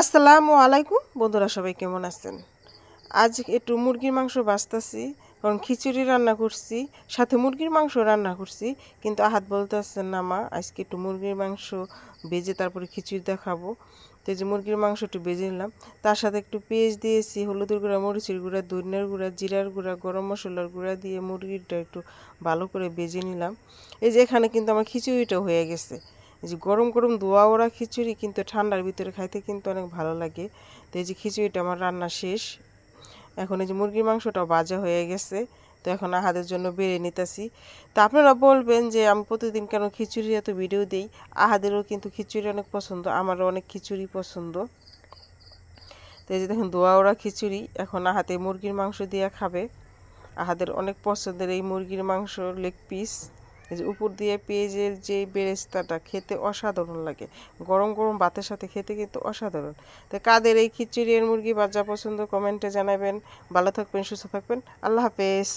আসসালামু আলাইকুম বন্ধুরা, সবাই কেমন আছেন? আজ একটু মুরগির মাংস বাছতাছি, কারণ খিচুড়ি রান্না করছি, সাথে মুরগির মাংস রান্না করছি। কিন্তু আহাদ বলতেছেন না মা, আজকে একটু মুরগির মাংস ভেজে তারপরে খিচুড়ি দেখাবো। তো এই যে মুরগির মাংস একটু ভেজে নিলাম, তার সাথে একটু পেঁয়াজ দিয়েছি, হলুদের গুঁড়া, মরিচের গুঁড়া, ধনিয়ার গুঁড়া, জিরার গুঁড়া, গরম মশলার গুঁড়া দিয়ে মুরগিটা একটু ভালো করে ভেজে নিলাম। এই যে এখানে কিন্তু আমার খিচুড়িটা হয়ে গেছে। এই যে গরম গরম ধোয়া ওরা খিচুড়ি কিন্তু ঠান্ডার ভিতরে খাইতে কিন্তু অনেক ভালো লাগে। তো এই যে খিচুড়িটা আমার রান্না শেষ। এখন এই যে মুরগির মাংসটাও ভাজা হয়ে গেছে। তো এখন আহাদের জন্য বেড়ে নিতেছি। তো আপনারা বলবেন যে আমি প্রতিদিন কেন খিচুড়ি এত ভিডিও দিই। আহাদেরও কিন্তু খিচুড়ি অনেক পছন্দ, আমারও অনেক খিচুড়ি পছন্দ। তো এই যে দেখুন ধোয়া ওরা খিচুড়ি, এখন আহাতে মুরগির মাংস দিয়ে খাবে। আহাদের অনেক পছন্দের এই মুরগির মাংস লেগ পিস। এই যে উপর দিয়ে পেঁয়াজের যে বেরেস্তাটা খেতে অসাধারণ লাগে, গরম গরম ভাতের সাথে খেতে কিন্তু অসাধারণ। তো কাদের এই খিচুড়ি আর মুরগি ভাজা পছন্দ কমেন্টে জানাবেন। ভালো থাকবেন, সুস্থ থাকবেন, আল্লাহ হাফেজ।